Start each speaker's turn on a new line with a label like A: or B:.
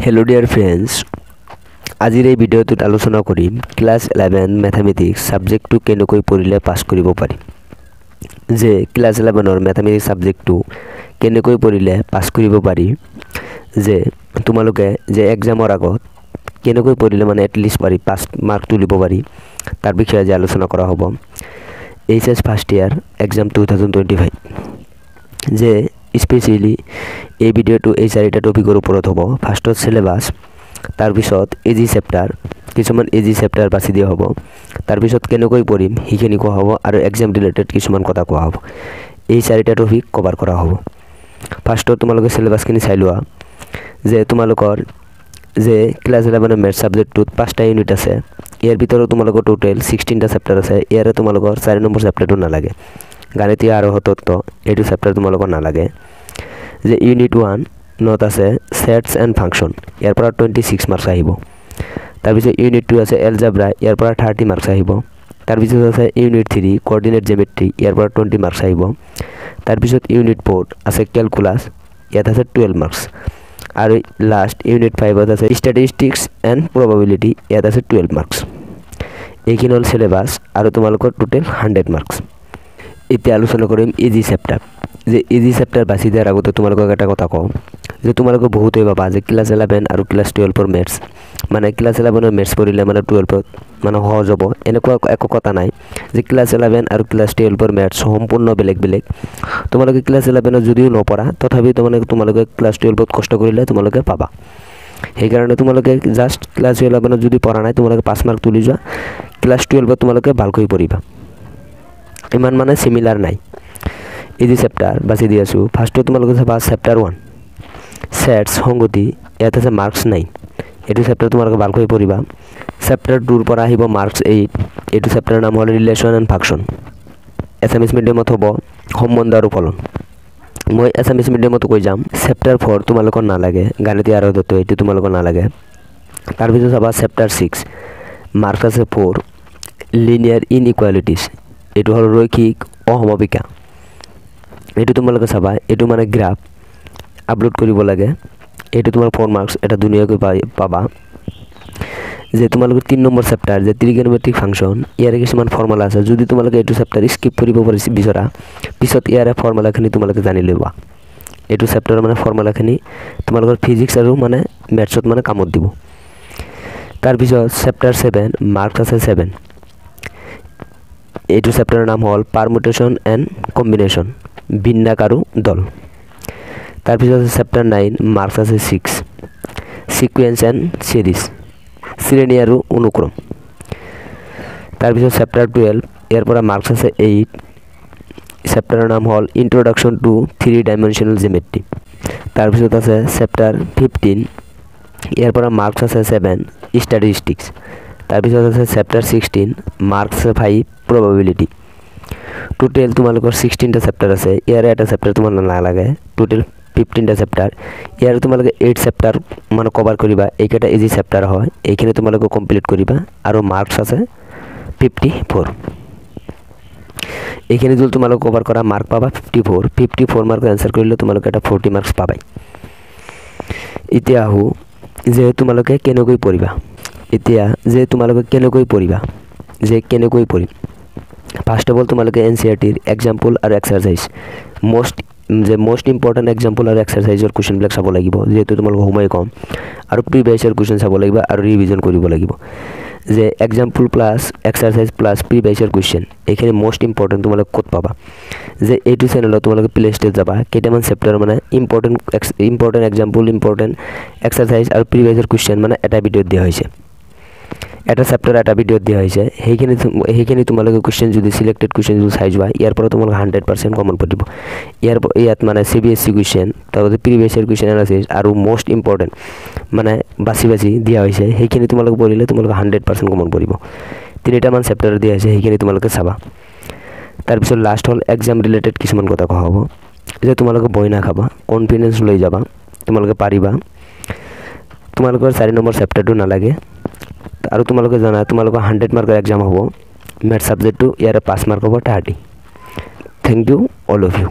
A: Hello dear friends, আজিৰ এই ভিডিঅ'টোত আলোচনা কৰিম ক্লাস 11 ম্যাথমেটিক্স সাবজেক্টটো কেনেকৈ পঢ়িলে পাস কৰিব পাৰি। যে ক্লাস 11 ৰ ম্যাথমেটিক্স সাবজেক্টটো কেনেকৈ পঢ়িলে পাস কৰিব পাৰি, যে তোমালোকে যে এক্সামৰ আগত কেনেকৈ পঢ়িলে মানে এটলিষ্ট পাৰি 5 মাৰ্ক তুলিব পাৰি, তাৰ বিষয়ে যে আলোচনা কৰা হ'ব। এইচএস ফাৰ্ষ্ট ইয়াৰ এক্সাম 2025 যে স্পেশালি এই ভিডিওটো এই চাৰিটা টপিকৰ ওপৰত হ'ব। ফাৰ্ষ্টত সিলেবাস, তাৰ পিছত এজি চেপ্টাৰ, কিছুমান এজি চেপ্টাৰ বাছি দিয়া হ'ব, তাৰ পিছত কেনেকৈ পঢ়িম হিখিনি কোৱা হ'ব, আৰু এক্সাম ৰিলেটেড কিছুমান কথা কোৱা হ'ব। এই চাৰিটা টপিক কভাৰ কৰা হ'ব। ফাৰ্ষ্টত তোমালোকে সিলেবাসখিনি চাই লোৱা, যে তোমালোকৰ যে ক্লাস 11 মেথছ সাবজেক্টটোত 5টা ইউনিট আছে, ইয়াৰ ভিতৰত তোমালোকৰ টোটাল 16টা চেপ্টাৰ আছে। ইয়াৰে তোমালোকৰ 4 নম্বৰ চেপ্টাৰটো নালাগে, গাণিতিক আৰু তত্ত্ব এইটো চেপ্টাৰ তোমালোকৰ নালাগে। যে ইউনিট 1 নত আছে সেটস এণ্ড ফাংশন, ইয়াৰ পৰা 26 মাৰ্কস আহিব। তাৰপিছত ইউনিট 2 আছে এলজেব্ৰা, ইয়াৰ পৰা 30 মাৰ্কস আহিব। তাৰপিছত আছে ইউনিট 3 কোঅৰ্ডিনেট জিওমেট্ৰি, ইয়াৰ পৰা 20 মাৰ্কস আহিব। তাৰপিছত ইউনিট 4 আছে ক্যালকুলাস, ইয়াত আছে 12 মাৰ্কস। আৰু লাষ্ট ইউনিট 5 আছে স্ট্যাটিস্টিক্স এণ্ড প্ৰবাবিলিটি, ইয়াত আছে 12 মাৰ্কস। এইখিনি হ'ল সিলেবাস, আৰু তোমালোকৰ টোটাল 100 মাৰ্কস। এতিয়া আলোচনা কৰিম ইজি চেপ্টাৰ। যে ইজি চেপ্টাৰ বাছি দিয়াৰ আগতে তোমালোকক এটা কথা কওঁ, যে তোমালোকে বহুতে ভাবা যে ক্লাস 11 আৰু ক্লাস 12 মেথছ মানে ক্লাস 11 মেথছ পঢ়িলে মানে 12 মানে সহজ হ'ব, এনেকুৱা একো কথা নাই। যে ক্লাস 11 আৰু ক্লাস 12 মেথছ সম্পূৰ্ণ বেলেগ বেলেগ। তোমালোকে ক্লাস 11 যদিও নপঢ়া তথাপি তোমালোকে ক্লাস 12 কষ্ট কৰিলে তোমালোকে পাবা। সেইকাৰণে তোমালোকে জাষ্ট ক্লাস 11 যদি পঢ়া নাই তোমালোকে 5 মাৰ্ক তুলি যোৱা, ক্লাস 12 তোমালোকে ভালকৈ পঢ়িবা, ইমান মানে সিমিলাৰ নাই। ইজি চেপ্টাৰ বাছি দি আছোঁ। ফাৰ্ষ্টত তোমালোকে চাবা চেপ্টাৰ 1 সেটস সংগতি, ইয়াত আছে মাৰ্কস 9, এইটো চেপ্টাৰ তোমালোকে ভালকৈ পঢ়িবা। চেপ্টাৰ 2 পৰা আহিব মাৰ্কস 8, এইটো চেপ্টাৰৰ নাম হ'ল ৰিলেশ্যন এণ্ড ফাংশন। এছামিছ মিডিয়ামত হ'ব সম্বন্ধ আৰু ফলন। মই এছামিছ মিডিয়ামত কৈ যাম। চেপ্টাৰ 4 তোমালোকৰ নালাগে, গাণিতিক আৰু তত্ত্ব এইটো তোমালোকৰ নালাগে। তাৰপিছত চাবা চেপ্টাৰ 6 মাৰ্কস আছে 4, লিনিয়াৰ ইনইকুৱালিটিজ, এইটো হ'ল ৰৈখিক অসমবিকা, এইটো তোমালোকে চাবা। এইটো মানে গ্ৰাফ আপলোড কৰিব লাগে, এইটো তোমাৰ 4 মাৰ্কস, এটা ধুনীয়াকৈ পাবা। যে তোমালোকৰ 3 নম্বৰ চেপ্টাৰ যে ট্ৰিগনোমেট্ৰিক ফাংশন, ইয়াৰে কিছুমান ফৰ্মুলা আছে, যদি তোমালোকে এইটো চেপ্টাৰ স্কিপ কৰিব বিচৰা পিছত ইয়াৰে ফৰ্মুলাখিনি তোমালোকে জানি ল'বা। এইটো চেপ্টাৰৰ মানে ফৰ্মুলাখিনি তোমালোকৰ ফিজিক্স আৰু মানে মেথছত মানে কামত দিব। তাৰপিছত চেপ্টাৰ 7 মাৰ্কস আছে 7, এইটো চেপ্টাৰৰ নাম হ'ল পাৰমুটেশ্যন এণ্ড কম্বিনেশ্যন, বিন্যাস আৰু দল। তাৰপিছত আছে চেপ্টাৰ 9 মাৰ্কস আছে 6, সিকুৱেন্স এণ্ড সিৰিজ, শ্ৰেণী আৰু অনুক্ৰম। তাৰপিছত চেপ্টাৰ 12 ইয়াৰ পৰা মাৰ্কস আছে 8, চেপ্টাৰৰ নাম হ'ল ইন্ট্ৰডাকশ্যন টু 3 ডাইমেনশ্যনেল জিঅ'মেট্ৰি। তাৰপিছত আছে চেপ্টাৰ 15, ইয়াৰ পৰা মাৰ্কস আছে 7, ষ্টেটিষ্টিক্স। তাৰপিছত আছে চেপ্টাৰ 16 মাৰ্কস 5, প্ৰবাবিলিটি। টোটেল তোমালোকৰ 16টা চেপ্টাৰ আছে, ইয়াৰে এটা চেপ্টাৰ তোমাৰ নালাগে, টোটেল 15টা চেপ্টাৰ। ইয়াৰ তোমালোকে 8 চেপ্টাৰ মানে কভাৰ কৰিবা, এইকেইটা ইজি চেপ্টাৰ হয়, এইখিনি তোমালোকে কমপ্লিট কৰিবা, আৰু মাৰ্কস আছে 54। এইখিনি যদি তোমালোকে কভাৰ কৰা মাৰ্ক পাবা 54 মাৰ্কৰ এনসাৰ কৰিলে তোমালোকে এটা 40 মাৰ্কস পাবাই। এতিয়া আহোঁ যে তোমালোকে কেনেকৈ পঢ়িবা। যে কেনেকৈ পঢ়িম। ফাৰ্ষ্ট অফ অল তোমালোকে এনচিইআৰটিৰ এক্সাম্পল আৰু এক্সাৰসাইজ মোষ্ট ইম্পৰ্টেণ্ট এক্সাম্পল আৰু এক্সাৰসাইজৰ কুৱেশ্যনবিলাক চাব লাগিব, যিহেতু তোমালোকৰ সময় কম, আৰু প্ৰিভিয়াছ ইয়াৰ কুৱেশ্যন চাব লাগিব আৰু ৰিভিজন কৰিব লাগিব। যে example plus exercise plus previous year question, এইখিনি মোষ্ট ইম্পৰ্টেণ্ট তোমালোকে ক'ত পাবা। যে এইটো চেনেলত তোমালোকে প্লে লিষ্টত যাবা, কেইটামান চেপ্টাৰ মানে ইম্পৰ্টেণ্ট এক্সাম্পল, ইম্পৰ্টেণ্ট এক্সাৰসাইজ আৰু প্ৰিভিয়াছ ইয়াৰ কুৱেশ্যন মানে এটা ভিডিঅ'ত দিয়া হৈছে, এটা চেপ্টাৰ এটা ভিডিঅ'ত দিয়া হৈছে। সেইখিনি তোমালোকে কুৱেশ্যন যদি চিলেক্টেড কুৱেশ্যন যদি চাই যোৱা, ইয়াৰ পৰা তোমালোকে 100% কমন পৰিব। ইয়াত মানে CBSE কুৱেশ্যন, তাৰপিছত প্ৰিভিয়াছ ইয়াৰ কুৱেশ্যন এনালাইচিছ আৰু মোষ্ট ইম্পৰ্টেণ্ট মানে বাছি দিয়া হৈছে, সেইখিনি তোমালোকে পঢ়িলে তোমালোকে 100% কমন পৰিব। 3টামান চেপ্টাৰ দিয়া হৈছে, সেইখিনি তোমালোকে চাবা। তাৰপিছত লাষ্ট হ'ল এক্সাম ৰিলেটেড কিছুমান কথা কোৱা হ'ব, যে তোমালোকে ভয় নাখাবা, কনফিডেন্স লৈ যাবা, তোমালোকে পাৰিবা। তোমালোকৰ 4 নম্বৰ চেপ্টাৰটো নালাগে, আৰু তোমালোকে জানা তোমালোকৰ 100 মাৰ্কৰ এক্সাম হ'ব মেথছ সাবজেক্টটো, ইয়াৰে 5 মাৰ্ক হ'ব 30। Thank you all of U.